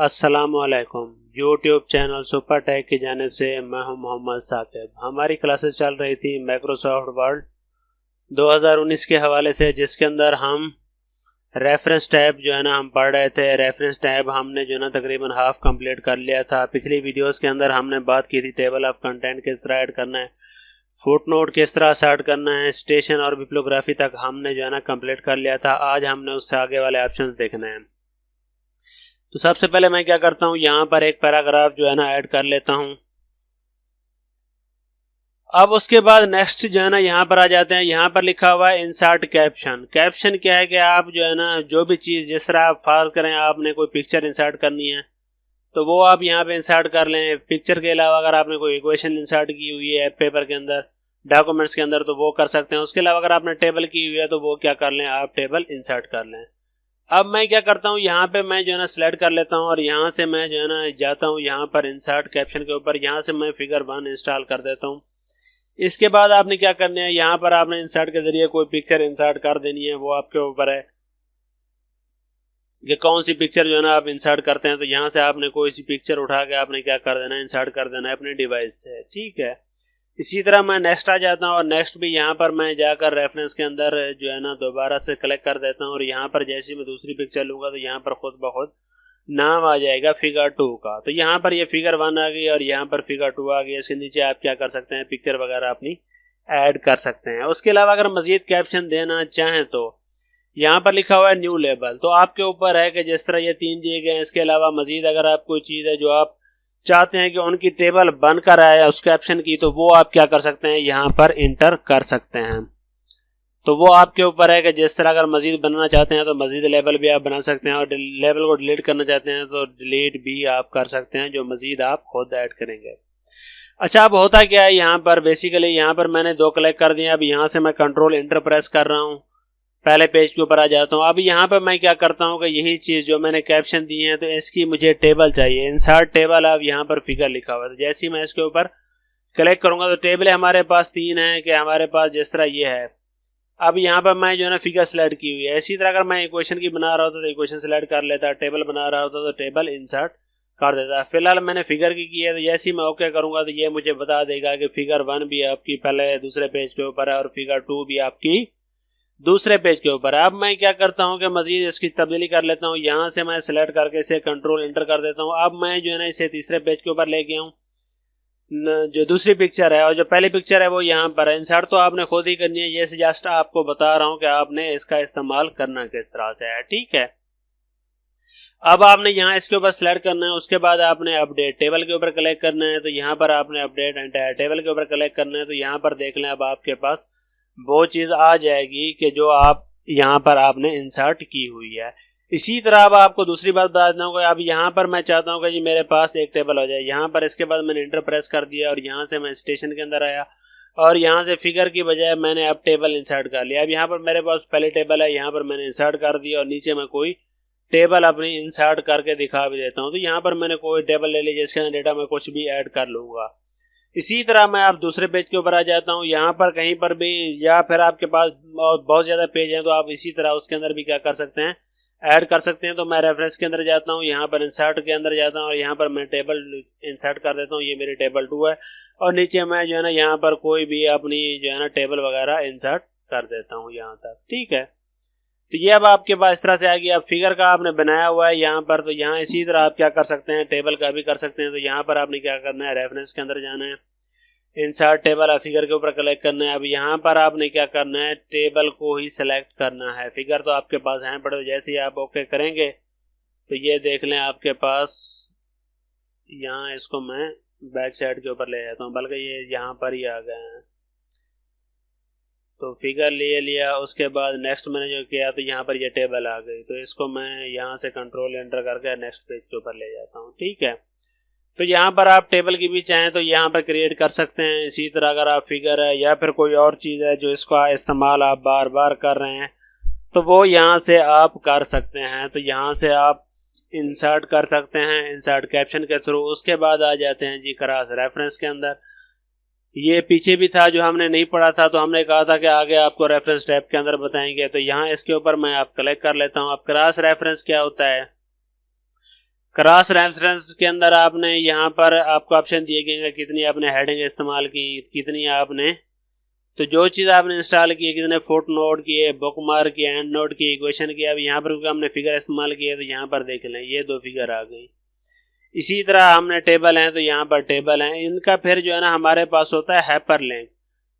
अस्सलामुअलैकुम। YouTube channel super take की जानिब से मैं हूं मोहम्मद साकिब। हमारी क्लासेस चल रही थी माइक्रोसॉफ्ट वर्ड 2019 के हवाले से, जिसके अंदर हम रेफरेंस टैब जो है ना हम पढ़ रहे थे। रेफरेंस टैब हमने जो है ना तकरीबन हाफ कंप्लीट कर लिया था। पिछली वीडियोस के अंदर हमने बात की थी टेबल ऑफ कंटेंट किस तरह ऐड करना है, फुटनोट किस तरह स्टार्ट करना है, स्टेशन और बिब्लियोग्राफी तक हमने जो है ना कंप्लीट कर लिया था। आज हमने उससे आगे वाले ऑप्शन देखने हैं। तो सबसे पहले मैं क्या करता हूं, यहां पर एक पैराग्राफ जो है ना ऐड कर लेता हूं। अब उसके बाद नेक्स्ट जो है ना यहां पर आ जाते हैं। यहां पर लिखा हुआ है इंसर्ट कैप्शन। कैप्शन क्या है कि आप जो है ना जो भी चीज जिस तरह आप फर्ज करें आपने कोई पिक्चर इंसर्ट करनी है तो वो आप यहां पे इंसर्ट कर लें। पिक्चर के अलावा अगर आपने कोई इक्वेशन इंसर्ट की हुई है पेपर के अंदर, डॉक्यूमेंट्स के अंदर, तो वो कर सकते हैं। उसके अलावा अगर आपने टेबल की हुई है तो वो क्या कर लें, आप टेबल इंसर्ट कर लें। अब मैं क्या करता हूँ, यहाँ पे मैं जो है ना सिलेक्ट कर लेता हूँ और यहाँ से मैं जो है ना जाता हूँ यहाँ पर इंसर्ट कैप्शन के ऊपर। यहाँ से मैं फिगर 1 इंस्टॉल कर देता हूँ। इसके बाद आपने क्या करना है, यहाँ पर आपने इंसर्ट के जरिए कोई पिक्चर इंसर्ट कर देनी है। वो आपके ऊपर है कि कौन सी पिक्चर जो है ना आप इंसर्ट करते हैं। तो यहाँ से आपने कोई सी पिक्चर उठा के आपने क्या कर देना है, इंसर्ट कर देना है अपने डिवाइस से। ठीक है, इसी तरह मैं नेक्स्ट आ जाता हूँ और नेक्स्ट भी यहाँ पर मैं जाकर रेफरेंस के अंदर जो है ना दोबारा से कलेक्ट कर देता हूँ। और यहाँ पर जैसे मैं दूसरी पिक्चर लूँगा तो यहाँ पर खुद ब खुद नाम आ जाएगा फिगर 2 का। तो यहाँ पर ये फिगर 1 आ गई और यहाँ पर फिगर 2 आ गई। इसके नीचे आप क्या कर सकते हैं, पिक्चर वगैरह अपनी ऐड कर सकते हैं। उसके अलावा अगर मजीद कैप्शन देना चाहें तो यहाँ पर लिखा हुआ है न्यू लेबल। तो आपके ऊपर है कि जिस तरह ये 3 दिए गए हैं, इसके अलावा मजीद अगर आप कोई चीज़ है जो आप चाहते हैं कि उनकी टेबल बनकर आए उस कैप्शन की, तो वो आप क्या कर सकते हैं, यहाँ पर इंटर कर सकते हैं। तो वो आपके ऊपर है कि जिस तरह अगर मजीद बनाना चाहते हैं तो मजीद लेबल भी आप बना सकते हैं और लेबल को डिलीट करना चाहते हैं तो डिलीट भी आप कर सकते हैं, जो मजीद आप खुद ऐड करेंगे। अच्छा, अब होता क्या है, यहाँ पर बेसिकली यहाँ पर मैंने 2 कलेक्ट कर दिए। अब यहाँ से मैं कंट्रोल इंटर प्रेस कर रहा हूँ, पहले पेज के ऊपर आ जाता हूँ। अब यहाँ पर मैं क्या करता हूँ कि यही चीज़ जो मैंने कैप्शन दी है तो इसकी मुझे टेबल चाहिए, इंसर्ट टेबल। अब यहाँ पर फिगर लिखा हुआ है, तो जैसे ही मैं इसके ऊपर क्लिक करूँगा तो टेबल हमारे पास 3 है कि हमारे पास जिस तरह ये है। अब यहाँ पर मैं जो है ना फिगर सेलेक्ट की हुई है। इसी तरह अगर मैं इक्वेशन की बना रहा होता तो इक्वेशन सेलेक्ट कर लेता, टेबल बना रहा होता तो टेबल इंसर्ट कर देता। फिलहाल मैंने फिगर की है तो जैसे ही मैं ओके करूँगा तो ये मुझे बता देगा कि फिगर 1 भी आपकी पहले दूसरे पेज के ऊपर है और फिगर 2 भी आपकी दूसरे पेज के ऊपर है। अब मैं क्या करता हूं कि मजीद इसकी तब्दीली कर लेता हूं। यहां से मैं सेलेक्ट करके इसे कंट्रोल इंटर कर देता हूं। अब मैं जो है ना इसे तीसरे पेज के ऊपर ले गया हूं। जो दूसरी पिक्चर है और जो पहली पिक्चर है वो यहां पर है। इंसर्ट तो आपने खुद ही करनी है, ये जस्ट आपको बता रहा हूं कि आपने इसका इस्तेमाल करना किस तरह से है। ठीक है, अब आपने यहाँ इसके ऊपर सेलेक्ट करना है। उसके बाद आपने अपडेट टेबल के ऊपर क्लिक करना है, तो यहाँ पर आपने अपडेट एंटायर टेबल के ऊपर क्लिक करना है। तो यहाँ पर देख लें, अब आपके पास वो चीज़ आ जाएगी कि जो आप यहाँ पर आपने इंसर्ट की हुई है। इसी तरह अब आपको दूसरी बात बता देता हूँ कि अब यहाँ पर मैं चाहता हूँ कि जी मेरे पास एक टेबल हो जाए। यहाँ पर इसके बाद मैंने इंटर प्रेस कर दिया और यहाँ से मैं स्टेशन के अंदर आया और यहाँ से फिगर की बजाय मैंने अब टेबल इंसर्ट कर लिया। अब यहाँ पर मेरे पास पहले टेबल है, यहाँ पर मैंने इंसर्ट कर दिया और नीचे मैं कोई टेबल अपनी इंसर्ट करके दिखा भी देता हूँ। तो यहाँ पर मैंने कोई टेबल ले ली जिसके अंदर डेटा मैं कुछ भी ऐड कर लूँगा। इसी तरह मैं आप दूसरे पेज के ऊपर आ जाता हूँ। यहाँ पर कहीं पर भी, या फिर आपके पास बहुत ज़्यादा पेज हैं तो आप इसी तरह उसके अंदर भी क्या कर सकते हैं, ऐड कर सकते हैं। तो मैं रेफरेंस के अंदर जाता हूँ, यहाँ पर इंसर्ट के अंदर जाता हूँ और यहाँ पर मैं टेबल इंसर्ट कर देता हूँ। ये मेरी टेबल 2 है और नीचे मैं जो है ना यहाँ पर कोई भी अपनी जो है ना टेबल वगैरह इंसर्ट कर देता हूँ यहाँ तक। ठीक है, तो ये अब आपके पास इस तरह से आएगी। अब फिगर का आपने बनाया हुआ है यहाँ पर, तो यहाँ इसी तरह आप क्या कर सकते हैं, टेबल का भी कर सकते हैं। तो यहाँ पर आपने क्या करना है, रेफरेंस के अंदर जाना है, इंसर्ट टेबल, फिगर के ऊपर क्लिक करना है। अब यहाँ पर आपने क्या करना है, टेबल को ही सिलेक्ट करना है। फिगर तो आपके पास है पर जैसे ही आप ओके करेंगे तो ये देख लें आपके पास, यहाँ इसको मैं बैक साइड के ऊपर ले जाता हूँ, बल्कि ये यहाँ पर ही आ गए हैं। तो फिगर ले लिया, उसके बाद नेक्स्ट मैंने जो किया तो यहाँ पर ये टेबल आ गई। तो इसको मैं यहाँ से कंट्रोल एंटर करके नेक्स्ट पेज के ऊपर ले जाता हूँ। ठीक है, तो यहाँ पर आप टेबल की भी चाहें तो यहाँ पर क्रिएट कर सकते हैं। इसी तरह अगर आप फिगर है या फिर कोई और चीज़ है जो इसका इस्तेमाल आप बार बार कर रहे हैं तो वो यहाँ से आप कर सकते हैं। तो यहाँ से आप इंसर्ट कर सकते हैं इंसर्ट कैप्शन के थ्रू। उसके बाद आ जाते हैं जी क्रॉस रेफरेंस के अंदर। ये पीछे भी था जो हमने नहीं पढ़ा था, तो हमने कहा था कि आगे आपको रेफरेंस टैब के अंदर बताएंगे। तो यहाँ इसके ऊपर मैं आप क्लिक कर लेता हूँ। अब क्रॉस रेफरेंस क्या होता है, क्रॉस रेफरेंस के अंदर आपने यहाँ पर आपको ऑप्शन दिए गए कितनी आपने हेडिंग इस्तेमाल की, कितनी आपने, तो जो चीज़ आपने इंस्टॉल की है, कितने फुट नोट किए, बुक मार्क किए, एंड नोट किए, इक्वेशन किया। अब यहाँ पर हमने फिगर इस्तेमाल किया तो यहाँ पर देख लें ये 2 फिगर आ गई। इसी तरह हमने टेबल हैं तो यहाँ पर टेबल हैं, इनका फिर जो है ना हमारे पास होता है हाइपर लिंक।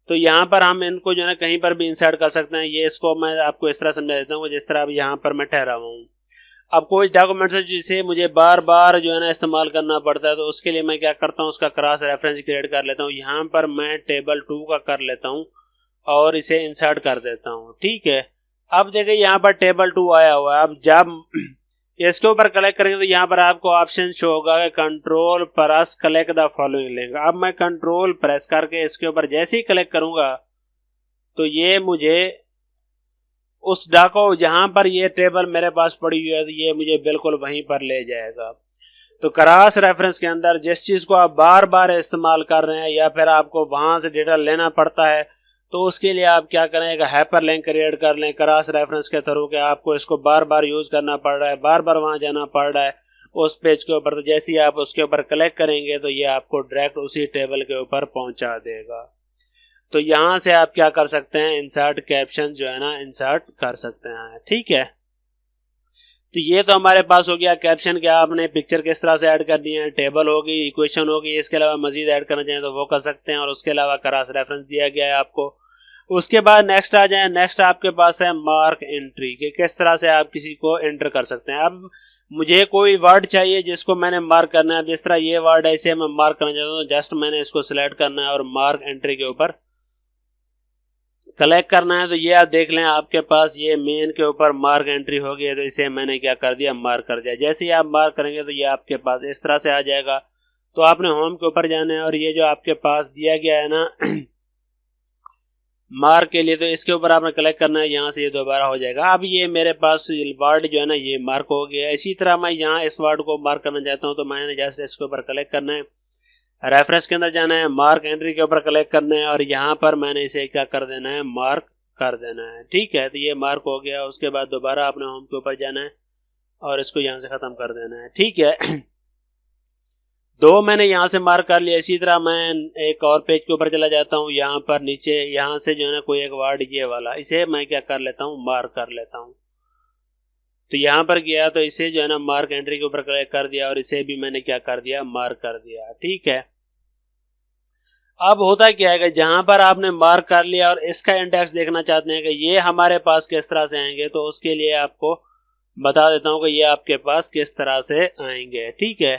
तो यहाँ पर हम इनको जो है ना कहीं पर भी इंसर्ट कर सकते हैं। ये इसको मैं आपको इस तरह समझा देता हूँ जिस तरह अब यहाँ पर मैं ठहरा हुआ हूँ। अब कोई डॉक्यूमेंट्स है जिसे मुझे बार बार जो है ना इस्तेमाल करना पड़ता है, तो उसके लिए मैं क्या करता हूँ, उसका क्रॉस रेफरेंस क्रिएट कर लेता हूँ। यहाँ पर मैं टेबल 2 का कर लेता हूँ और इसे इंसर्ट कर देता हूँ। ठीक है, अब देखिए यहाँ पर टेबल 2 आया हुआ है। अब जब इसके ऊपर कलेक्ट करेंगे तो यहाँ पर आपको ऑप्शन शो होगा कि control press collect the following link. अब मैं कंट्रोल प्रेस करके इसके ऊपर जैसे ही कलेक्ट करूंगा तो ये मुझे उस डाको जहां पर ये टेबल मेरे पास पड़ी हुई है तो ये मुझे बिल्कुल वहीं पर ले जाएगा। तो क्रॉस रेफरेंस के अंदर जिस चीज को आप बार बार इस्तेमाल कर रहे हैं या फिर आपको वहां से डेटा लेना पड़ता है, तो उसके लिए आप क्या करें, एक हाइपर लिंक क्रिएट कर लें क्रॉस रेफरेंस के थ्रू के आपको इसको बार बार यूज करना पड़ रहा है, बार बार वहां जाना पड़ रहा है उस पेज के ऊपर। तो जैसे ही आप उसके ऊपर क्लिक करेंगे तो ये आपको डायरेक्ट उसी टेबल के ऊपर पहुंचा देगा। तो यहां से आप क्या कर सकते हैं, इंसर्ट कैप्शन जो है ना इंसर्ट कर सकते हैं। ठीक है, तो ये तो हमारे पास हो गया कैप्शन, क्या आपने पिक्चर किस तरह से ऐड करनी है, टेबल होगी, इक्वेशन होगी, इसके अलावा मजीद ऐड करना चाहें तो वो कर सकते हैं, और उसके अलावा क्रॉस रेफरेंस दिया गया है आपको। उसके बाद नेक्स्ट आ जाए, नेक्स्ट आपके पास है मार्क एंट्री, कि किस तरह से आप किसी को एंटर कर सकते हैं। अब मुझे कोई वर्ड चाहिए जिसको मैंने मार्क करना है, जिस तरह ये वर्ड है इसे मैं मार्क करना चाहता हूँ, जस्ट मैंने इसको सिलेक्ट करना है और मार्क एंट्री के ऊपर कलेक्ट करना है। तो ये आप देख लें आपके पास ये मेन के ऊपर मार्क एंट्री हो गई है, तो इसे मैंने क्या कर दिया, मार्क कर दिया। जैसे ही आप मार्क करेंगे तो ये आपके पास इस तरह से आ जाएगा। तो आपने होम के ऊपर जाना है और ये जो आपके पास दिया गया है ना मार्क के लिए, तो इसके ऊपर आपने कलेक्ट करना है, यहाँ से ये दोबारा हो जाएगा। अब ये मेरे पास वर्ड जो है ना ये मार्क हो गया। इसी तरह मैं यहाँ इस वर्ड को मार्क करना चाहता हूँ तो मैंने जैसे इसके ऊपर कलेक्ट करना है, रेफरेंस के अंदर जाना है, मार्क एंट्री के ऊपर कलेक्ट करना है और यहाँ पर मैंने इसे क्या कर देना है, मार्क कर देना है। ठीक है, तो ये मार्क हो गया। उसके बाद दोबारा आपने होम के ऊपर जाना है और इसको यहाँ से खत्म कर देना है। ठीक है, 2 मैंने यहाँ से मार्क कर लिया। इसी तरह मैं एक और पेज के ऊपर चला जाता हूँ, यहाँ पर नीचे यहाँ से जो है ना कोई एक वर्ड ये वाला, इसे मैं क्या कर लेता हूँ, मार्क कर लेता हूँ। तो यहाँ पर गया तो इसे जो है ना मार्क एंट्री के ऊपर क्लिक कर दिया और इसे भी मैंने क्या कर दिया, मार्क कर दिया। ठीक है, अब होता क्या है कि जहां पर आपने मार्क कर लिया और इसका इंडेक्स देखना चाहते हैं कि ये हमारे पास किस तरह से आएंगे, तो उसके लिए आपको बता देता हूं कि ये आपके पास किस तरह से आएंगे। ठीक है,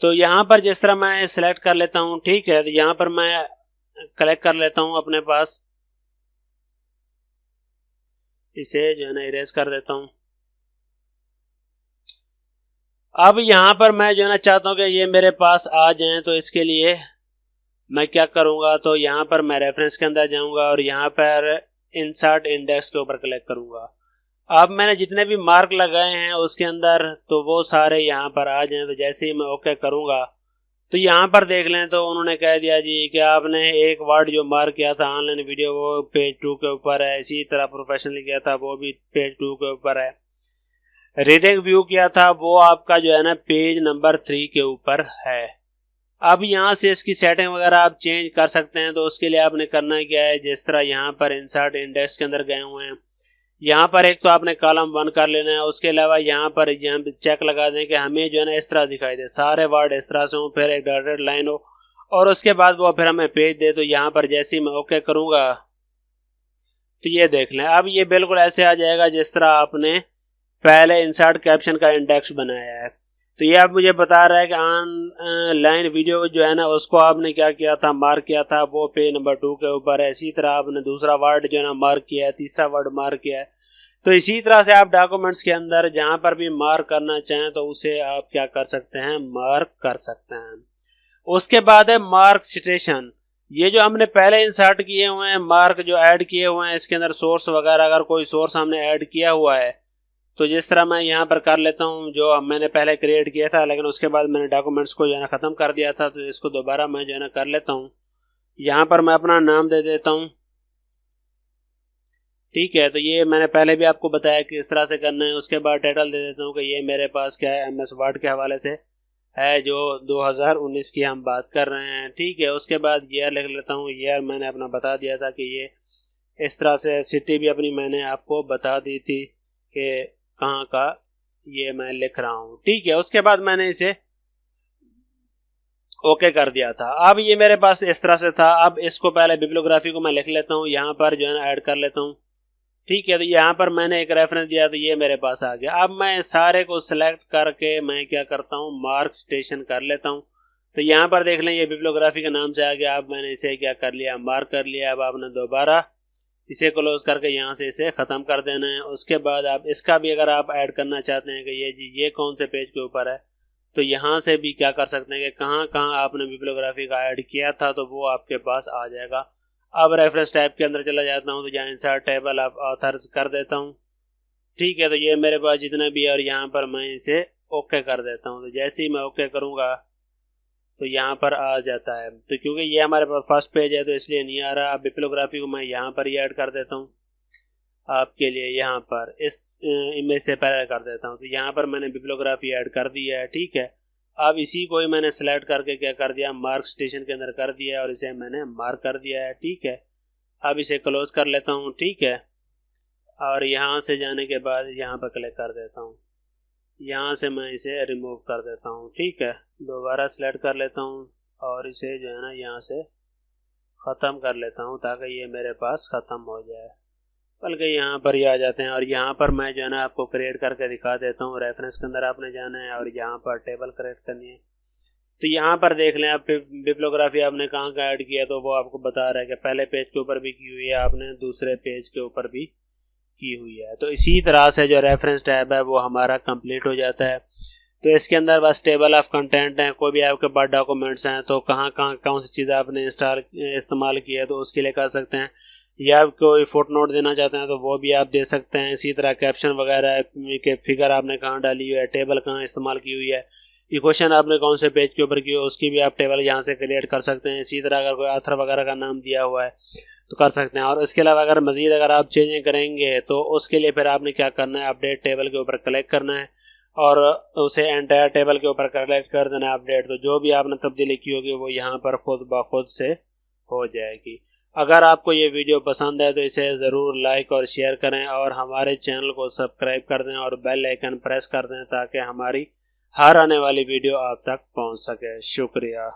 तो यहां पर जिस तरह मैं सिलेक्ट कर लेता हूं, ठीक है, तो यहां पर मैं कलेक्ट कर लेता हूं अपने पास, इसे जो है ना इरेज कर देता हूं। अब यहां पर मैं जो है ना चाहता हूं कि ये मेरे पास आ जाएं, तो इसके लिए मैं क्या करूंगा, तो यहां पर मैं रेफरेंस के अंदर जाऊंगा और यहां पर इंसर्ट इंडेक्स के ऊपर क्लिक करूंगा। अब मैंने जितने भी मार्क लगाए हैं उसके अंदर तो वो सारे यहाँ पर आ जाएं। तो जैसे ही मैं ओके करूंगा तो यहाँ पर देख लें तो उन्होंने कह दिया जी कि आपने एक वर्ड जो मार्क किया था ऑनलाइन वीडियो वो पेज 2 के ऊपर है, इसी तरह प्रोफेशनली किया था वो भी पेज 2 के ऊपर है, रीडिंग व्यू किया था वो आपका जो है ना पेज नंबर 3 के ऊपर है। अब यहाँ से इसकी सेटिंग वगैरह आप चेंज कर सकते हैं। तो उसके लिए आपने करना क्या है, जिस तरह यहाँ पर इंसर्ट इंडेक्स के अंदर गए हुए हैं, यहाँ पर एक तो आपने कॉलम 1 कर लेना है। उसके अलावा यहाँ पर चेक लगा दें कि हमें जो है ना इस तरह दिखाई दे, सारे वर्ड इस तरह से हो, फिर एक डॉटेड लाइन हो और उसके बाद वो फिर हमें पेज दे। तो यहाँ पर जैसे ही मैं ओके करूँगा तो ये देख लें, अब ये बिल्कुल ऐसे आ जाएगा जिस तरह आपने पहले इंसर्ट कैप्शन का इंडेक्स बनाया है। तो ये आप मुझे बता रहा है कि ऑनलाइन वीडियो जो है ना उसको आपने क्या किया था, मार्क किया था, वो पेज नंबर 2 के ऊपर है। इसी तरह आपने दूसरा वर्ड जो है ना मार्क किया है, तीसरा वर्ड मार्क किया है। तो इसी तरह से आप डॉक्यूमेंट्स के अंदर जहां पर भी मार्क करना चाहें तो उसे आप क्या कर सकते हैं, मार्क कर सकते हैं। उसके बाद है मार्क सिटेशन, ये जो हमने पहले इंसर्ट किए हुए हैं मार्क जो ऐड किए हुए हैं, इसके अंदर सोर्स वगैरह अगर कोई सोर्स हमने ऐड किया हुआ है तो जिस तरह मैं यहाँ पर कर लेता हूँ जो मैंने पहले क्रिएट किया था, लेकिन उसके बाद मैंने डॉक्यूमेंट्स को जो है ना ख़त्म कर दिया था, तो इसको दोबारा मैं जो है ना कर लेता हूँ। यहाँ पर मैं अपना नाम दे देता हूँ। ठीक है, तो ये मैंने पहले भी आपको बताया कि इस तरह से करना है। उसके बाद टाइटल दे देता हूँ कि ये मेरे पास क्या है, MS वर्ड के हवाले से है, जो 2019 की हम बात कर रहे हैं। ठीक है, उसके बाद ईयर लिख लेता हूँ। ईयर मैंने अपना बता दिया था कि ये इस तरह से। सिटी भी अपनी मैंने आपको बता दी थी कि कहाँ का, ये मैं लिख रहा हूँ। ठीक है, उसके बाद मैंने इसे ओके कर दिया था। अब ये मेरे पास इस तरह से था। अब इसको पहले बिब्लियोग्राफी को मैं लिख लेता हूँ, यहाँ पर जो है ना ऐड कर लेता हूँ। ठीक है, तो यहाँ पर मैंने एक रेफरेंस दिया, तो ये मेरे पास आ गया। अब मैं सारे को सिलेक्ट करके मैं क्या करता हूँ, मार्क स्टेशन कर लेता हूँ। तो यहाँ पर देख लें, ये बिब्लियोग्राफी के नाम से आ गया। अब मैंने इसे क्या कर लिया, मार्क कर लिया। अब आपने दोबारा इसे क्लोज करके यहाँ से इसे ख़त्म कर देना है। उसके बाद आप इसका भी अगर आप ऐड करना चाहते हैं कि ये जी ये कौन से पेज के ऊपर है, तो यहाँ से भी क्या कर सकते हैं कि कहाँ कहाँ आपने बिब्लियोग्राफी का ऐड किया था, तो वो आपके पास आ जाएगा। अब रेफरेंस टाइप के अंदर चला जाता हूँ, तो यहाँ इंसर्ट टेबल ऑफ ऑथर्स कर देता हूँ। ठीक है, तो ये मेरे पास जितना भी है, और यहाँ पर मैं इसे ओके कर देता हूँ। तो जैसे ही मैं ओके करूँगा तो यहाँ पर आ जाता है। तो क्योंकि ये हमारे पास फर्स्ट पेज है तो इसलिए नहीं आ रहा। अब बिब्लियोग्राफी को मैं यहाँ पर ही ऐड कर देता हूँ आपके लिए, यहाँ पर इस इमेज से पहले कर देता हूँ। तो यहाँ पर मैंने बिब्लियोग्राफी ऐड कर दी है। ठीक है, अब इसी को ही मैंने सेलेक्ट करके क्या कर दिया, मार्क स्टेशन के अंदर कर दिया और इसे मैंने मार्क कर दिया है। ठीक है, अब इसे क्लोज कर लेता हूँ। ठीक है, और यहाँ से जाने के बाद यहाँ पर क्लिक कर देता हूँ। यहाँ से मैं इसे रिमूव कर देता हूँ। ठीक है, दोबारा सेलेक्ट कर लेता हूँ और इसे जो है ना यहाँ से ख़त्म कर लेता हूँ ताकि ये मेरे पास ख़त्म हो जाए। बल्कि यहाँ पर ही आ जाते हैं, और यहाँ पर मैं जो है ना आपको क्रिएट करके दिखा देता हूँ। रेफरेंस के अंदर आपने जाना है और यहाँ पर टेबल क्रिएट करनी है। तो यहाँ पर देख लें आप बिब्लियोग्राफी आपने कहाँ का ऐड किया, तो वो आपको बता रहा है कि पहले पेज के ऊपर भी की हुई है, आपने दूसरे पेज के ऊपर भी की हुई है। तो इसी तरह से जो रेफरेंस टैब है वो हमारा कंप्लीट हो जाता है। तो इसके अंदर बस टेबल ऑफ कंटेंट है, कोई भी आपके पास डॉक्यूमेंट्स हैं तो कहाँ कहाँ कौन सी चीज़ें आपने इस्तेमाल की है तो उसके लिए कर सकते हैं, या आप कोई फुट नोट देना चाहते हैं तो वो भी आप दे सकते हैं। इसी तरह कैप्शन वगैरह के फिगर आपने कहाँ डाली हुई है, टेबल कहाँ इस्तेमाल की हुई है, इक्वेशन आपने कौन से पेज के ऊपर की हो उसकी भी आप टेबल यहाँ से क्रिएट कर सकते हैं। इसी तरह अगर कोई ऑथर वगैरह का नाम दिया हुआ है तो कर सकते हैं। और इसके अलावा अगर मज़ीद अगर आप चेंजें करेंगे तो उसके लिए फिर आपने क्या करना है, अपडेट टेबल के ऊपर क्लिक करना है और उसे एंटायर टेबल के ऊपर क्लिक कर देना है अपडेट। तो जो भी आपने तब्दीली की होगी वो यहाँ पर खुद ब खुद से हो जाएगी। अगर आपको ये वीडियो पसंद है तो इसे ज़रूर लाइक और शेयर करें और हमारे चैनल को सब्सक्राइब कर दें और बेल आइकन प्रेस कर दें ताकि हमारी हर आने वाली वीडियो आप तक पहुंच सके। शुक्रिया।